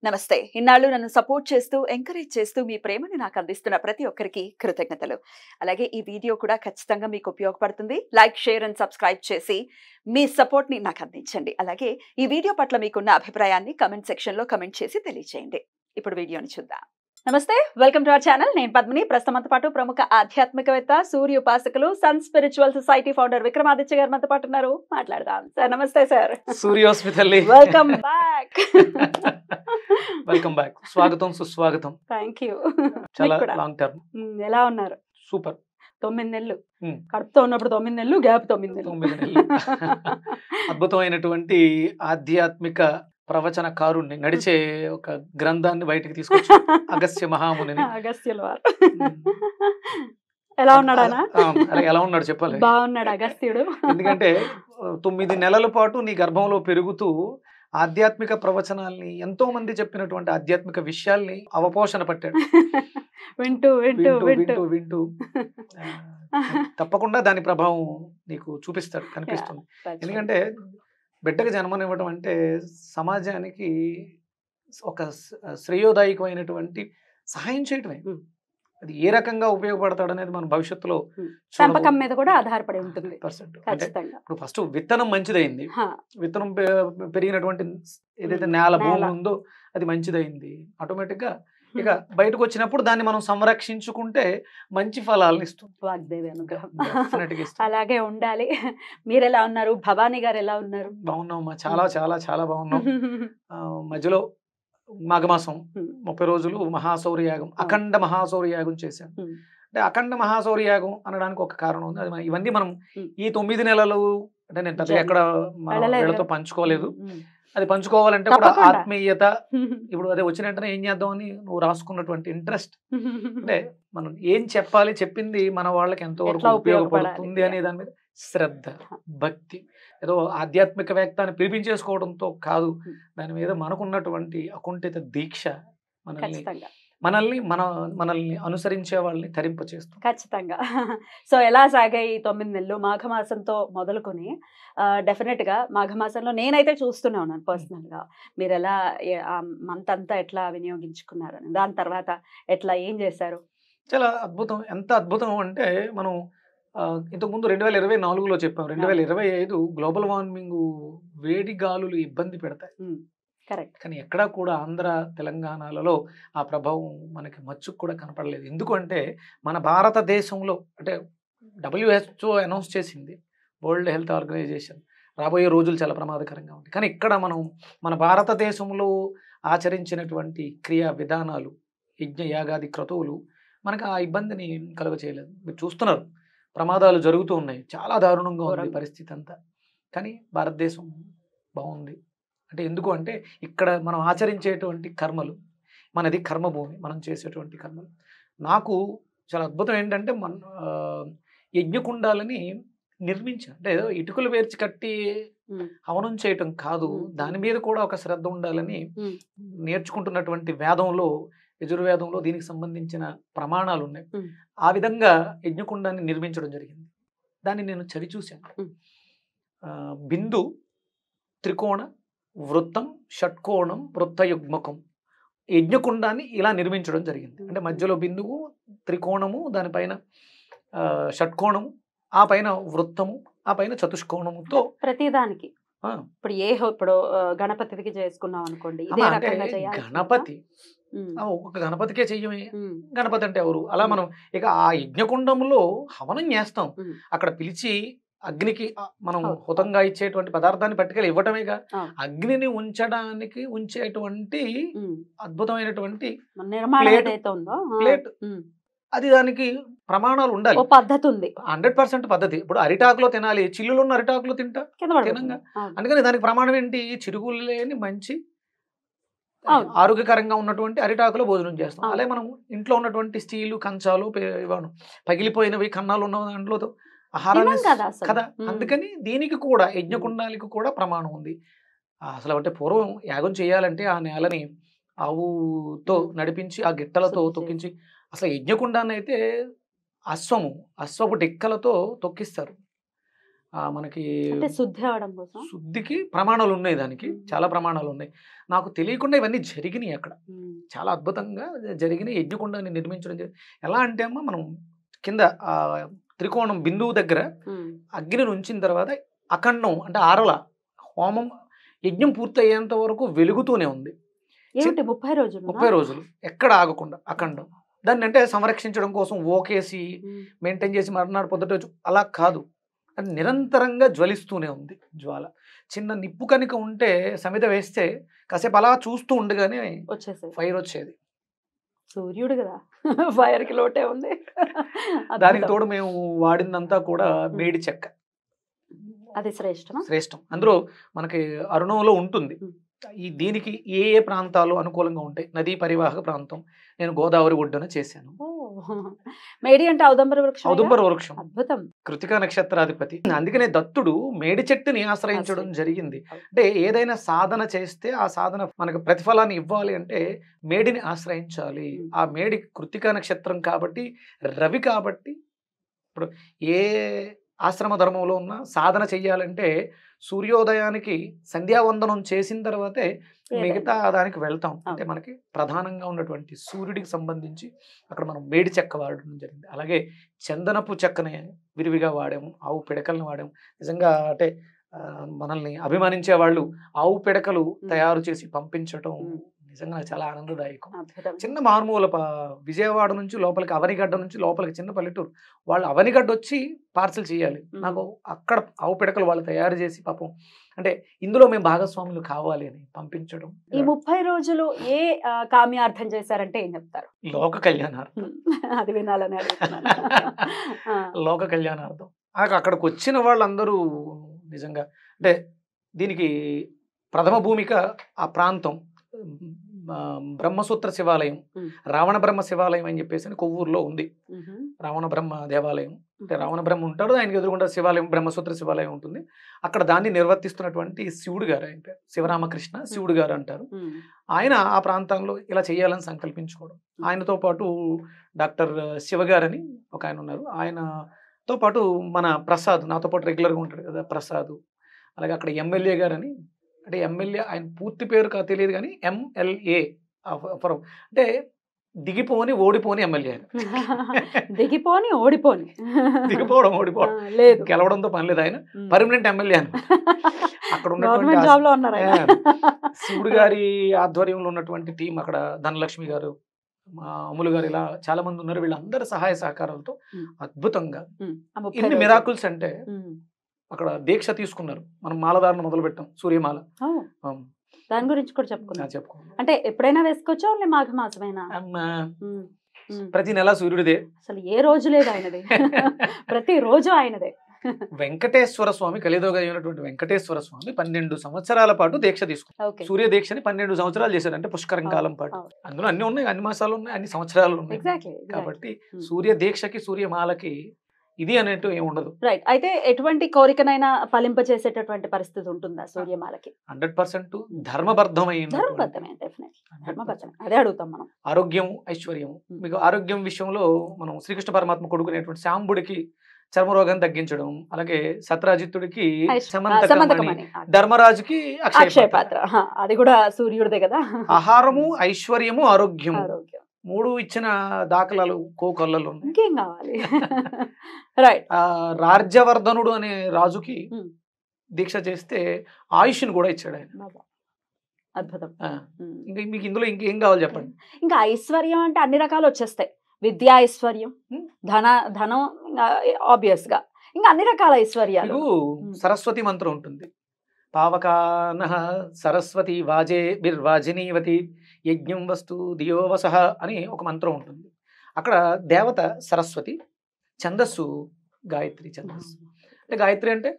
నమస్తే. ఇన్నాళ్ళు నన్ను సపోర్ట్ చేస్తూ, ఎంకరేజ్ చేస్తూ మీ ప్రేమని నాకు అందిస్తున్న ప్రతి ఒక్కరికి కృతజ్ఞతలు. అలాగే ఈ వీడియో కూడా ఖచ్చితంగా మీకు ఉపయోగపడుతుంది. లైక్, షేర్ అండ్ సబ్స్క్రైబ్ చేసి మీ సపోర్ట్‌ని నాకు అందించండి. అలాగే ఈ వీడియో పట్ల మీకున్న అభిప్రాయాన్ని కామెంట్ సెక్షన్‌లో కామెంట్ చేసి తెలియజేయండి. ఇప్పుడు వీడియోని చూద్దాం. నమస్తే, వెల్కమ్ టు అవర్ ఛానల్. నేను పద్మిని. ప్రస్తుతంతో పాటు ప్రముఖ ఆధ్యాత్మికవేత్త, సూర్య ఉపాసకులు, sun spiritual society founder Vikramaditya garu మనతో పాటు ఉన్నారు. మాట్లాడదాం. సార్ నమస్తే సార్. సూర్యోస్మితల్లి, వెల్కమ్ బ్యాక్. Welcome back. స్వాగతం, సుస్వాగతం. థాంక్యూ. చాలా లాంగ్ టర్మ్. ఎలా ఉన్నారు? సూపర్. 9 నెలలు కడుపుతో ఉన్నప్పుడు 9 నెలలు, గ్యాప్ 9 నెలలు. 9 నెలలు. అద్భుతమైనటువంటి ఆధ్యాత్మిక ప్రవచనకారుణ్ణి, నడిచే ఒక గ్రంథాన్ని బయటికి తీసుకొచ్చి అగస్త్య మహామునిని. అగస్త్యుల వారు ఎలా ఉన్నాడు ఆయన? ఎలా ఉన్నాడు చెప్పాలి. బాగున్నాడు అగస్త్యుడు. ఎందుకంటే 9 నెలల పాటు నీ గర్భంలో పెరుగుతూ ఆధ్యాత్మిక ప్రవచనాల్ని, ఎంతో మంది చెప్పినటువంటి ఆధ్యాత్మిక విషయాల్ని అవపోషణ పట్టాడు. వింటూ వింటూ వింటూ వింటూ తప్పకుండా దాని ప్రభావం నీకు చూపిస్తాడు, కనిపిస్తుంది. ఎందుకంటే బిడ్డకు జన్మనివ్వడం అంటే సమాజానికి ఒక శ్రేయోదాయకమైనటువంటి సహాయం చేయటమే. అది ఏ రకంగా ఉపయోగపడతాడు అనేది మన భవిష్యత్తులో పెంపకం మీద కూడా ఆధారపడి ఉంటుంది. అంటే ఇప్పుడు ఫస్ట్ విత్తనం మంచిదైంది, విత్తనం పెరిగినటువంటి ఏదైతే నేల భూమి ఉందో అది మంచిదైంది. ఆటోమేటిక్ గా ఇక బయటకు వచ్చినప్పుడు దాన్ని మనం సంరక్షించుకుంటే మంచి ఫలాలను ఇస్తుంది. వాగ్దేవి అనుగ్రహం అలాగే ఉండాలి. మీరు ఎలా ఉన్నారు? భవానీ గారు ఎలా ఉన్నారు? బాగున్నామమ్మా, చాలా చాలా చాలా బాగున్నాం. మధ్యలో మాఘమాసం 30 రోజులు మహాశౌర్యయాగం, అఖండ మహాశౌర్యయాగం చేశాను. అంటే అఖండ మహాశౌర్యయాగం అనడానికి ఒక కారణం ఉంది. అది ఇవన్నీ మనం ఈ 9 నెలలు అంటే నేను పెద్దగా ఎక్కడ వీళ్ళతో పంచుకోలేదు. అది పంచుకోవాలంటే కూడా ఆత్మీయత. ఇప్పుడు అదే వచ్చిన వెంటనే ఏం చేద్దామని నువ్వు రాసుకున్నటువంటి ఇంట్రెస్ట్, అంటే మనం ఏం చెప్పాలి, చెప్పింది మన వాళ్ళకి ఎంతవరకు ఉపయోగపడుతుంది అనే దాని మీద శ్రద్ధ, భక్తి. ఏదో ఆధ్యాత్మికవేత్త అని పిలిపించేసుకోవడంతో కాదు, దాని మీద మనకున్నటువంటి అకుంఠిత దీక్ష మనల్ని అనుసరించే వాళ్ళని తరింపచేస్తుంది. ఖచ్చితంగా. సో ఎలా సాగాయి 9 నెలలు? మాఘమాసంతో మొదలుకొని డెఫినెట్ గా మాఘమాసంలో నేనైతే చూస్తూనే ఉన్నాను పర్సనల్ గా. మీరు ఎలా మంత్ అంతా ఎట్లా వినియోగించుకున్నారు, దాని తర్వాత ఎట్లా ఏం చేశారు? చాలా అద్భుతం. ఎంత అద్భుతం అంటే మనం ఇంతకుముందు 2024లో చెప్పాం, 2025 గ్లోబల్ వార్మింగ్, వేడి గాలులు ఇబ్బంది పెడతాయి. కరెక్ట్. కానీ ఎక్కడా కూడా ఆంధ్ర, తెలంగాణలలో ఆ ప్రభావం మనకి మచ్చుకు కూడా కనపడలేదు. ఎందుకంటే మన భారతదేశంలో అంటే WHO అనౌన్స్ చేసింది, వరల్డ్ హెల్త్ ఆర్గనైజేషన్, రాబోయే రోజులు చాలా ప్రమాదకరంగా ఉంది. కానీ ఇక్కడ మనం మన భారతదేశంలో ఆచరించినటువంటి క్రియా విధానాలు, యజ్ఞ యాగాది క్రతువులు మనకు ఆ ఇబ్బందిని కలుగ చేయలేదు. మీరు చూస్తున్నారు, ప్రమాదాలు జరుగుతూ ఉన్నాయి, చాలా దారుణంగా ఉంది పరిస్థితి అంతా. కానీ భారతదేశం బాగుంది. అంటే ఎందుకు అంటే ఇక్కడ మనం ఆచరించేటువంటి కర్మలు, మనది కర్మభూమి, మనం చేసేటువంటి కర్మలు. నాకు చాలా అద్భుతం ఏంటంటే యజ్ఞకుండాలని నిర్మించాను. అంటే ఏదో ఇటుకలు పేర్చి కట్టి హవనం చేయటం కాదు, దాని మీద కూడా ఒక శ్రద్ధ ఉండాలని నేర్చుకుంటున్నటువంటి వేదంలో, యజుర్వేదంలో దీనికి సంబంధించిన ప్రమాణాలు ఉన్నాయి. ఆ విధంగా యజ్ఞకుండాన్ని నిర్మించడం జరిగింది. దాన్ని నేను చవి చూశాను. బిందు, త్రికోణ, వృత్తం, షట్కోణం, వృత్తయుగ్మకం, యజ్ఞకుండాన్ని ఇలా నిర్మించడం జరిగింది. అంటే మధ్యలో బిందువు, త్రికోణము, దానిపైన షట్కోణము, ఆ పైన వృత్తము, ఆ పైన చతుష్కోణముతో ప్రతిదానికి. ఇప్పుడు గణపతికి చేసుకున్నాం అనుకోండి, గణపతి ఒక గణపతికే చెయ్యమే. గణపతి అంటే ఎవరు? అలా మనం ఇక ఆ యజ్ఞకుండంలో హవనం చేస్తాం, అక్కడ పిలిచి అగ్నికి మనం హుతంగా ఇచ్చేటువంటి పదార్థాన్ని పట్టుకెళ్ళి ఇవ్వటమేగా. అగ్నిని ఉంచేటువంటి అద్భుతమైనటువంటి ప్లేట్, అది దానికి ప్రమాణాలు ఉండాలి, పద్ధతి ఉంది, 100% పద్ధతి. ఇప్పుడు అరిటాకులో తినాలి, చిల్లులో ఉన్న అరిటాకులో తినంగా. అందుకని దానికి ప్రమాణం ఏంటి? చిరుగులు లేని మంచి ఆరోగ్యకరంగా ఉన్నటువంటి అరిటాకులో భోజనం చేస్తాం. అలాగే మనం ఇంట్లో ఉన్నటువంటి స్టీలు కంచాలు, పగిలిపోయినవి కన్నాలు ఉన్న దాంట్లో ఆహారాన్ని కదా. అందుకని దీనికి కూడా, యజ్ఞకుండానికి కూడా ప్రమాణం ఉంది. అసలు అంటే పూర్వం యాగం చేయాలంటే ఆ నేలని ఆవుతో నడిపించి, ఆ గిట్టలతో తొక్కించి, అసలు యజ్ఞకుండాన్ని అయితే అశ్వపు డెక్కలతో తొక్కిస్తారు. మనకి అంటే శుద్ధి అవడం కోసం. శుద్ధికి ప్రమాణాలు ఉన్నాయి, దానికి మ్మ్. చాలా ప్రమాణాలు ఉన్నాయి. నాకు తెలియకుండా ఇవన్నీ జరిగినాయి అక్కడ. మ్మ్. చాలా అద్భుతంగా జరిగినాయి. యజ్ఞకుండాన్ని నిర్మించడం ఎలా అంటే అమ్మ, మనం కింద ఆ త్రికోణం బిందువు దగ్గర మ్మ్. అగ్నిని ఉంచిన తర్వాత అఖండం అంటే ఆరల హోమం యజ్ఞం పూర్తి అయ్యేంత వరకు వెలుగుతూనే ఉంది. ఏమిటి 30 రోజులు? 30 రోజులు ఎక్కడ ఆగకుండా అఖండం. దాన్ని అంటే సంరక్షించడం కోసం ఓకేసి మెయింటైన్ చేసి మర్నాడు పొద్దుట అలా కాదు, అది నిరంతరంగా జ్వలిస్తూనే ఉంది జ్వాల. చిన్న నిప్పు కనుక ఉంటే సమిత వేస్తే కాసేపు అలా చూస్తూ ఉండగానే వచ్చేసేది. ఫైర్ వచ్చేది. సూర్యుడు కదా, ఫైర్ కి లోటే ఉంది. దానికి తోడు మేము వాడిందంతా కూడా మేడి చెక్క, అది శ్రేష్టమా? శ్రేష్టం. అందులో మనకి అరుణంలో ఉంటుంది. ఈ దీనికి ఏ ఏ ప్రాంతాలు అనుకూలంగా ఉంటాయి? నదీ పరివాహక ప్రాంతం. నేను గోదావరి ఒడ్డున చేశాను. మేడి అంటే ఔదంబర వృక్షం. ఔదుంబర వృక్షం అద్భుతం. కృతికా నక్షత్రాధిపతి. అందుకనే దత్తుడు మేడి చెట్టుని ఆశ్రయించడం జరిగింది. అంటే ఏదైనా సాధన చేస్తే ఆ సాధన మనకు ప్రతిఫలాన్ని ఇవ్వాలి అంటే మేడిని ఆశ్రయించాలి. ఆ మేడి కృతికా నక్షత్రం కాబట్టి, రవి కాబట్టి. ఇప్పుడు ఏ ఆశ్రమ ధర్మంలో ఉన్న సాధన చెయ్యాలంటే సూర్యోదయానికి సంధ్యావందనం చేసిన తర్వాతే మిగతా దానికి వెళ్తాం. అంటే మనకి ప్రధానంగా ఉన్నటువంటి సూర్యుడికి సంబంధించి అక్కడ మనం మేడి చెక్క వాడడం జరిగింది. అలాగే చందనపు చెక్కని విరివిగా వాడాము, ఆవు పిడకలను వాడాము. నిజంగా అంటే మనల్ని అభిమానించే వాళ్ళు ఆవు పిడకలు తయారు చేసి పంపించటం నిజంగా చాలా ఆనందదాయకం. చిన్న మారుమూల విజయవాడ నుంచి లోపలికి, అవనిగడ్డ నుంచి లోపలికి, చిన్న పల్లెటూరు, వాళ్ళు అవనిగడ్డ వచ్చి పార్సల్ చేయాలి. నాకు అక్కడ ఆవు పిడకలు వాళ్ళు తయారు చేసి పాపం అంటే ఇందులో మేము భాగస్వాములు కావాలి అని పంపించడం. ఈ 30 రోజులు ఏ కామ్యార్థం చేశారంటే ఏం చెప్తారు? లోక కళ్యాణార్థం. అది వినాలని అడుగుతున్నాను. లోక కళ్యాణార్థం. అక్కడికి వచ్చిన వాళ్ళందరూ నిజంగా అంటే దీనికి ప్రథమ భూమిక ఆ ప్రాంతం బ్రహ్మసూత్ర శివాలయం, రావణ బ్రహ్మ శివాలయం అని చెప్పేసి కొవ్వూరులో ఉంది. రావణ బ్రహ్మ దేవాలయం అంటే రావణ బ్రహ్మ ఉంటాడు, ఆయనకి ఎదురుకుండా శివాలయం బ్రహ్మసూత్ర శివాలయం ఉంటుంది. అక్కడ దాన్ని నిర్వర్తిస్తున్నటువంటి శివుడు గారు, ఆయన పేరు శివరామకృష్ణ, శివుడు గారు అంటారు. ఆయన ఆ ప్రాంతంలో ఇలా చేయాలని సంకల్పించుకోవడం. ఆయనతో పాటు డాక్టర్ శివగారని ఒక ఆయన ఉన్నారు, ఆయనతో పాటు మన ప్రసాద్ నాతో పాటు రెగ్యులర్గా ఉంటాడు కదా ప్రసాద్. అలాగే అక్కడ ఎమ్మెల్యే గారని, అంటే ఎమ్మెల్యే ఆయన పూర్తి పేరు తెలియదు కానీ MLA అంటే దిగిపోని ఓడిపోని ఎమ్మెల్యే. దిగిపోని ఓడిపోని, దిగిపోవడం ఓడిపోవడం లేదు, గెలవడంతో పని లేదు, ఆయన పర్మనెంట్ ఎమ్మెల్యే అని. అక్కడ ఉన్నటువంటి శివుడు గారి ఆధ్వర్యంలో ఉన్నటువంటి టీం, అక్కడ ధనలక్ష్మి గారు, అమ్ములు గారు, ఇలా చాలా మంది ఉన్నారు. వీళ్ళందరి సహాయ సహకారాలతో అద్భుతంగా ఇన్ని మిరాకిల్స్. అంటే అక్కడ దీక్ష తీసుకున్నారు, మనం మాలధారణ మొదలు పెట్టాం, సూర్యమాల. దాని గురించి కూడా చెప్పుకున్నాం. అంటే ఎప్పుడైనా వేసుకోవచ్చా, ఓన్లీ మాఘ మాసమైనా? ప్రతి నెల సూర్యుడిదే, అసలు ఏ రోజు లేదు ఆయనదే, ప్రతి రోజు ఆయనదే. వెంకటేశ్వర స్వామి, కలియుగ అయినటువంటి వెంకటేశ్వర స్వామి 12 సంవత్సరాల పాటు దీక్ష తీసుకున్నారు. సూర్య దీక్షని 12 సంవత్సరాలు చేశారు, అంటే పుష్కరం కాలం పాటు. అందులో అన్ని ఉన్నాయి, అన్ని మాసాలు ఉన్నాయి, అన్ని సంవత్సరాలు ఉన్నాయి. కాబట్టి సూర్య దీక్షకి సూర్యమాలకి ఇది అనేటు ఏమి ఉండదు. రైట్. అయితే ఎటువంటి కోరికనైనా ఫలింప చేసేటటువంటి పరిస్థితి ఉంటుందా సూర్యమాలకి? 100% ధర్మబద్ధమైన. అదే అడుగుతాం మనం. ఆరోగ్యం, ఐశ్వర్యము. మీకు ఆరోగ్యం విషయంలో మనం శ్రీకృష్ణ పరమాత్మ కొడుకునేటువంటి శాంబుడికి చర్మరోగం తగ్గించడం, అలాగే సత్రాజిత్తుడికి సమంతకమణి, ధర్మరాజుకి అక్షయ పాత్ర, అది కూడా సూర్యుడిదే కదా. ఆహారము, ఐశ్వర్యము, ఆరోగ్యము, 3 ఇచ్చిన దాఖలాలు కోకొల్లలు. ఇంకేం కావాలి? రైట్. రాజ్యవర్ధనుడు అనే రాజుకి దీక్ష చేస్తే ఆయుష్ని కూడా ఇచ్చాడు ఆయన. అద్భుతం. ఇంకా మీకు ఇందులో ఇంకేం కావాలి చెప్పండి? ఇంకా ఐశ్వర్యం అంటే అన్ని రకాలు వచ్చేస్తాయి. విద్యా ఐశ్వర్యం, ధనం ఆబ్వియస్ గా, ఇంకా అన్ని రకాల ఐశ్వర్యాలు. సరస్వతి మంత్రం ఉంటుంది. పావకానః సరస్వతి వాజే బిర్వాజినీవతి యజ్ఞం వస్తు దియోవసః అని ఒక మంత్రం ఉంటుంది. అక్కడ దేవత సరస్వతి, ఛందస్సు గాయత్రి ఛందస్సు. అంటే గాయత్రి అంటే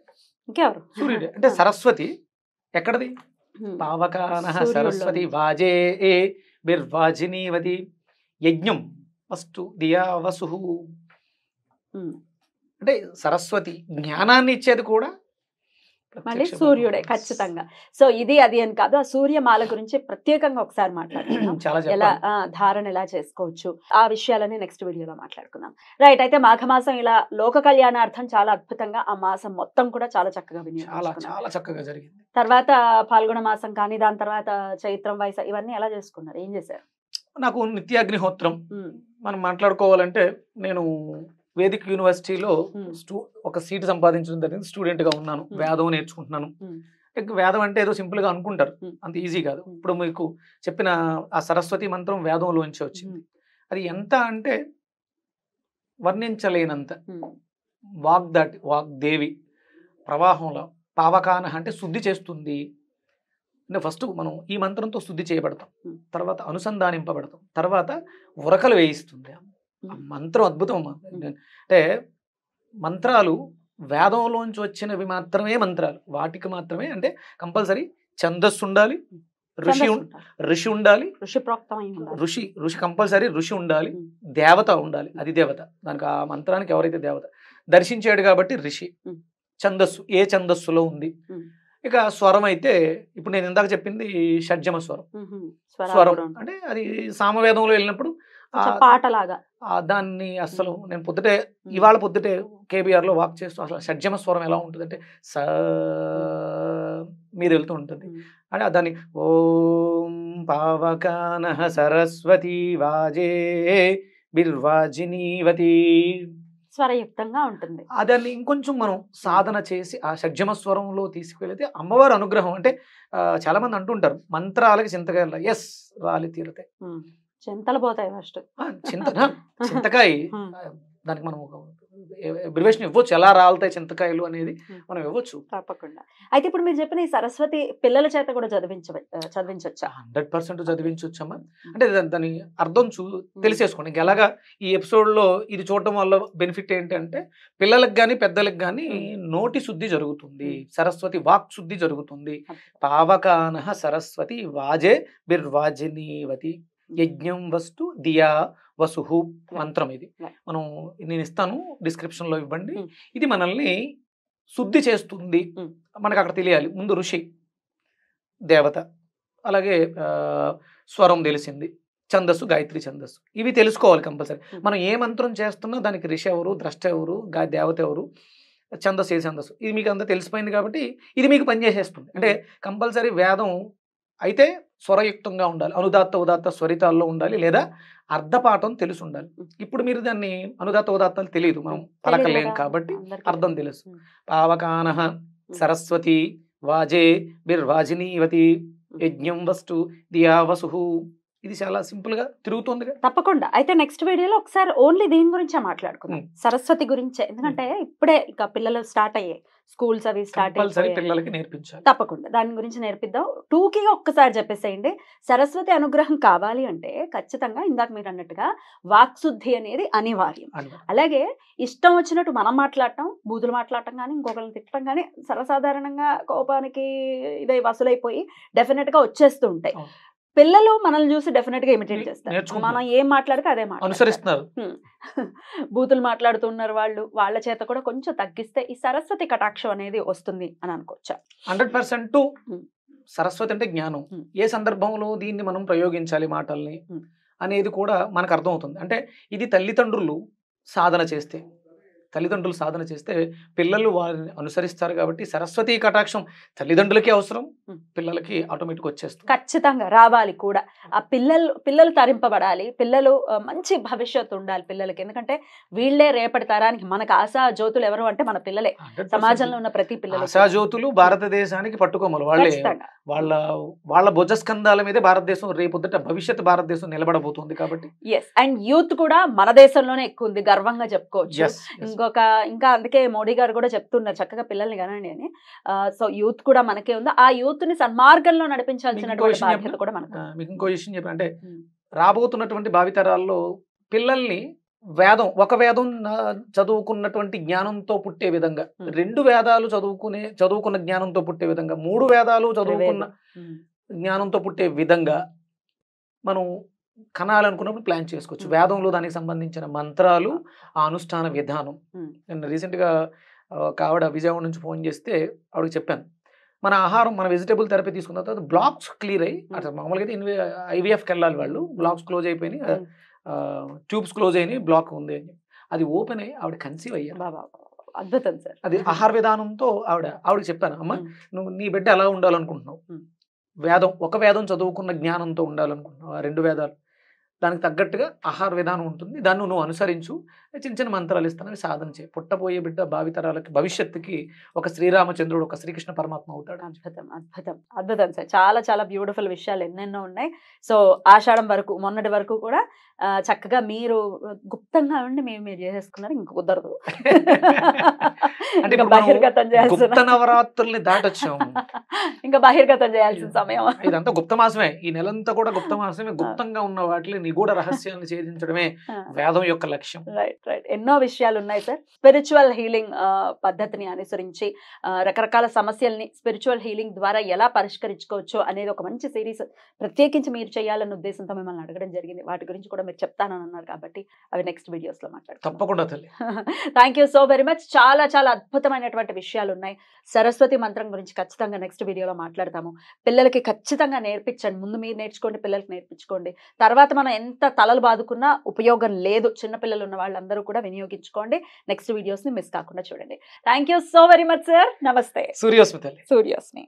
ఇంకెవరు? సూర్యుడు. అంటే సరస్వతి ఎక్కడది? పావకానః సరస్వతి వాజే బిర్వాజినీవతి యజ్ఞం వస్తు దియావసు. అంటే సరస్వతి జ్ఞానాన్ని ఇచ్చేది కూడా మళ్ళీ సూర్యుడే ఖచ్చితంగా. సో ఇది అది అని కాదు, ఆ సూర్యమాల గురించి ప్రత్యేకంగా ఒకసారి మాట్లాడుకుందాం. చాలా ఎలా చెప్పాలి. ధారణ ఎలా చేసుకోవచ్చు ఆ విషయాలని నెక్స్ట్ వీడియోలో మాట్లాడుకుందాం. రైట్, అయితే మాఘమాసం ఇలా లోక కళ్యాణార్థం చాలా అద్భుతంగా ఆ మాసం మొత్తం కూడా చాలా చక్కగా చాలా వినియోగించుకున్నాం. చాలా చక్కగా జరిగింది. తర్వాత ఫాల్గుణ మాసం కానీ దాని తర్వాత చైత్రం వైశాఖ ఇవన్నీ ఎలా చేసుకున్నారు, ఏం చేశారు? నాకు నిత్యాగ్నిహోత్రం మనం మాట్లాడుకోవాలంటే, నేను వేదిక్ యూనివర్సిటీలో ఒక సీట్ సంపాదించడం జరిగింది. స్టూడెంట్ గా ఉన్నాను, వేదం నేర్చుకుంటున్నాను. వేదం అంటే ఏదో సింపుల్ గా అనుకుంటారు, అంత ఈజీ కాదు. ఇప్పుడు మీకు చెప్పిన ఆ సరస్వతి మంత్రం వేదంలోంచి వచ్చింది. అది ఎంత అంటే వర్ణించలేనంత. వాగ్దేవి ప్రవాహంలో పావకాన అంటే శుద్ధి చేస్తుంది. అంటే ఫస్ట్ మనం ఈ మంత్రంతో శుద్ధి చేయబడతాం, తర్వాత అనుసంధానింపబడతాం, తర్వాత ఉరకలు వేయిస్తుంది. మంత్రం అద్భుతం. అంటే మంత్రాలు వేదంలోంచి వచ్చినవి మాత్రమే మంత్రాలు, వాటికి మాత్రమే అంటే కంపల్సరీ ఛందస్సు ఉండాలి, ఋషి ఉండాలి, ఋషి కంపల్సరీ ఋషి ఉండాలి, దేవత ఉండాలి, అది దేవత. దానికి ఆ మంత్రానికి ఎవరైతే దేవత దర్శించాడు కాబట్టి ఋషి. ఛందస్సు ఏ ఛందస్సులో ఉంది. ఇక స్వరం అయితే ఇప్పుడు నేను ఇందాక చెప్పింది షడ్జమ స్వరం అంటే అది సామవేదంలో వెళ్ళినప్పుడు పాటలాగా దాన్ని అసలు నేను ఇవాళ పొద్దుటే కేబిఆర్ లో వాక్ చేస్తూ అసలు షడ్జమ స్వరం ఎలా ఉంటుంది అంటే మీరు వెళ్తూ ఉంటుంది. అంటే దాన్ని ఓం పావకానః సరస్వతి వాజే బిర్వాజినీవతి స్వరయుక్తంగా ఉంటుంది. దాన్ని ఇంకొంచెం మనం సాధన చేసి ఆ షడ్జమ స్వరంలో తీసుకువెళితే అమ్మవారి అనుగ్రహం. అంటే చాలా మంది అంటుంటారు మంత్రాలకి చింతకాయలు ఎస్ రాలి తీరుతాయి, చింతలు పోతాయి. ఫస్ట్ చింతకాయ దానికి మనం అబ్రివేషన్ ఇవ్వచ్చు, ఎలా రాలుతాయి చింతకాయలు అనేది మనం ఇవ్వచ్చు తప్పకుండా. అయితే ఇప్పుడు మీరు చెప్పిన ఈ సరస్వతి పిల్లల చేత కూడా చదివించవచ్చా? 100% చదివించవచ్చమ్మా. అంటే దాని అర్థం తెలిసేసుకోండి. ఎలాగా ఈ ఎపిసోడ్ లో ఇది చూడటం వల్ల బెనిఫిట్ ఏంటంటే పిల్లలకు కానీ పెద్దలకు కానీ నోటి శుద్ధి జరుగుతుంది, సరస్వతి వాక్ శుద్ధి జరుగుతుంది. పావకానః సరస్వతి వాజే బిర్వాజినీవతి యజ్ఞం వస్తు దియా వసుహు మంత్రం. ఇది మనం నేను ఇస్తాను, డిస్క్రిప్షన్ లో ఇవ్వండి. ఇది మనల్ని శుద్ధి చేస్తుంది. మనకు అక్కడ తెలియాలి ముందు ఋషి దేవత, అలాగే స్వరం తెలిసింది, ఛందస్సు గాయత్రి ఛందస్సు, ఇవి తెలుసుకోవాలి కంపల్సరీ. మనం ఏ మంత్రం చేస్తున్నా దానికి ఋషి ఎవరు, ద్రష్ట ఎవరు, దేవత ఎవరు, ఛందస్సు ఏ ఛందస్సు, ఇది మీకు అంతా తెలిసిపోయింది కాబట్టి ఇది మీకు పనిచేసేస్తుంది. అంటే కంపల్సరీ వేదం అయితే స్వరయుక్తంగా ఉండాలి, అనుదాత్త ఉదాత్త స్వరితాల్లో ఉండాలి, లేదా అర్ధపాఠం తెలిసి ఉండాలి. ఇప్పుడు మీరు దాన్ని అనుదాత్త ఉదాత్తాలు తెలియదు, మనం పలకలేం కాబట్టి అర్థం తెలుసు. పావకానః సరస్వతి వాజే బిర్వాజినీవతి యజ్ఞం వస్తు దియా వసుహు. ఇది చాలా సింపుల్ గా తిరుగుతుంది. తప్పకుండా. అయితే నెక్స్ట్ వీడియోలో ఒకసారి ఓన్లీ దీని గురించే మాట్లాడుకుందాం, సరస్వతి గురించే. ఎందుకంటే ఇప్పుడే ఇక పిల్లలు స్టార్ట్ అయ్యాయి, స్కూల్స్ అవి స్టార్ట్ అయ్యాయి, పిల్లలకి నేర్పించాలి. తప్పకుండా దాని గురించి నేర్పిద్దాం. టూకీగా ఒక్కసారి చెప్పేసేయండి. సరస్వతి అనుగ్రహం కావాలి అంటే ఖచ్చితంగా ఇందాక మీరు అన్నట్టుగా వాక్శుద్ధి అనేది అనివార్యం. అలాగే ఇష్టం వచ్చినట్టు మనం మాట్లాడటం, బూతులు మాట్లాడటం కానీ ఇంకొకరిని తిట్టడం కానీ సర్వసాధారణంగా కోపానికి ఇదే వసూలైపోయి డెఫినెట్ గా వచ్చేస్తూ ఉంటాయి. పిల్లలు మనల్ని చూసి డెఫినెట్ గా ఇమిటేట్ చేస్తారు, మనం ఏం మాట్లాడితే అదే అనుసరిస్తున్నారు. బూతులు మాట్లాడుతున్నారు వాళ్ళ చేత కూడా కొంచెం తగ్గిస్తే ఈ సరస్వతి కటాక్షం అనేది వస్తుంది అని అనుకోవచ్చా? 100% సరస్వతి అంటే జ్ఞానం. ఏ సందర్భంలో దీన్ని మనం ప్రయోగించాలి మాటల్ని అనేది కూడా మనకు అర్థమవుతుంది. అంటే ఇది తల్లిదండ్రులు సాధన చేస్తే పిల్లలు వారిని అనుసరిస్తారు. కాబట్టి సరస్వతి కటాక్షం తల్లిదండ్రులకి అవసరం, పిల్లలకి ఆటోమేటిక్ వచ్చేస్తుంది. ఖచ్చితంగా రావాలి కూడా. ఆ పిల్లలు తరింపబడాలి, పిల్లలు మంచి భవిష్యత్తు ఉండాలి పిల్లలకి. ఎందుకంటే వీళ్ళే రేపటి తరానికి మనకు ఆశా జ్యోతులు ఎవరు అంటే మన పిల్లలే. సమాజంలో ఉన్న ప్రతి పిల్లలు ఆశా జ్యోతులు భారతదేశానికి పట్టుకోమలు వాళ్ళే. వాళ్ళ భుజస్కంధాల మీదే భారతదేశం రేపొద్దుట భవిష్యత్ భారతదేశం నిలబడబోతుంది. కాబట్టి అండ్ యూత్ కూడా మన దేశంలోనే ఎక్కువ ఉంది, గర్వంగా చెప్పుకోవచ్చు. ఇంకా అందుకే మోడీ గారు కూడా చెప్తున్నారు చక్కగా పిల్లల్ని కనండి అని. సో యూత్ కూడా మనకే ఉంది, ఆ యూత్ ని సన్మార్గంలో నడిపించాల్సినటువంటి బాధ్యత కూడా మనకు. మీకు ఇంకో విషయం చెప్పండి, అంటే రాబోతున్నటువంటి భావితరాల్లో పిల్లల్ని ఒక వేదం చదువుకున్నటువంటి జ్ఞానంతో పుట్టే విధంగా, 2 వేదాలు చదువుకున్న జ్ఞానంతో పుట్టే విధంగా, 3 వేదాలు చదువుకున్న జ్ఞానంతో పుట్టే విధంగా మనం కనాలనుకున్నప్పుడు ప్లాన్ చేసుకోవచ్చు. వేదంలో దానికి సంబంధించిన మంత్రాలు, ఆ అనుష్ఠాన విధానం. నేను రీసెంట్గా ఒక ఆవిడ విజయవాడ నుంచి ఫోన్ చేస్తే ఆవిడకి చెప్పాను, మన ఆహారం మన వెజిటేబుల్ థెరపీ తీసుకున్న తర్వాత బ్లాక్స్ క్లియర్ అయ్యి, అసలు మామూలుగా అయితే ఐవీఎఫ్కి వెళ్ళాలి వాళ్ళు, బ్లాక్స్ క్లోజ్ అయిపోయినాయి, ట్యూబ్స్ క్లోజ్ అయినాయి, బ్లాక్ ఉంది అని చెప్పి అది ఓపెన్ అయ్యి ఆవిడ కన్సీవ్ అయ్యారు. అద్భుతం సార్. అది ఆహార విధానంతో ఆవిడకి చెప్పాను, అమ్మ నువ్వు నీ బిడ్డ ఎలా ఉండాలనుకుంటున్నావు, ఒక వేదం చదువుకున్న జ్ఞానంతో ఉండాలనుకుంటున్నావు, ఆ 2 వేదాలు దానికి తగ్గట్టుగా ఆహార విధానం ఉంటుంది, దాన్ని నువ్వు అనుసరించు, చిన్న చిన్న మంత్రాలు ఇస్తానని సాధన చేయి, పుట్టబోయే బిడ్డ భావితరాలకి భవిష్యత్తుకి ఒక శ్రీరామచంద్రుడు ఒక శ్రీకృష్ణ పరమాత్మ అవుతాడు. అద్భుతం అద్భుతం అద్భుతం సార్. చాలా చాలా బ్యూటిఫుల్ విషయాలు ఎన్నెన్నో ఉన్నాయి. సో ఆషాఢం వరకు మొన్నటి వరకు కూడా చక్కగా మీరు గుప్తంగా ఉండి మీరు చేసేసుకున్నారు, ఇంక కుదరదు అంటే బహిర్గతం గుప్త నవరాత్రుల్ని దాటొచ్చాము, ఇంకా బహిర్గతం చేయాల్సిన సమయం. ఇదంతా గుప్త మాసమే, ఈ నెలంతా కూడా గుప్త మాసమే. గుప్తంగా ఉన్న వాటిని నిగూఢ రహస్యాన్ని ఛేదించడమే వేదం యొక్క లక్ష్యం. Right right. ఎన్నో విషయాలు ఉన్నాయి సార్. స్పిరిచువల్ హీలింగ్ పద్ధతిని అనుసరించి రకరకాల సమస్యల్ని స్పిరిచువల్ హీలింగ్ ద్వారా ఎలా పరిష్కరించుకోవచ్చు అనేది ఒక మంచి సిరీస్ ప్రత్యేకించి మీరు చేయాలన్న ఉద్దేశంతో మిమ్మల్ని అడగడం జరిగింది. వాటి గురించి కూడా మీరు చెప్తానని అన్నారు కాబట్టి అవి నెక్స్ట్ వీడియోస్ లో మాట్లాడతాం. తప్పకుండా తల్లి. Thank you so very much. చాలా చాలా అద్భుతమైనటువంటి విషయాలు ఉన్నాయి. సరస్వతి మంత్రం గురించి ఖచ్చితంగా నెక్స్ట్ వీడియోలో మాట్లాడతాము. పిల్లలకి ఖచ్చితంగా నేర్పించండి. ముందు మీరు నేర్చుకోండి, పిల్లలకి నేర్పించుకోండి. తర్వాత మనం ఎంత తలలు బాదుకున్నా ఉపయోగం లేదు. చిన్నపిల్లలు ఉన్న వాళ్ళందరూ కూడా వినియోగించుకోండి. నెక్స్ట్ వీడియోస్ ని మిస్ కాకుండా చూడండి. Thank you so very much sir. నమస్తే. సూర్యోస్మి తల్లి. సూర్యోస్మి.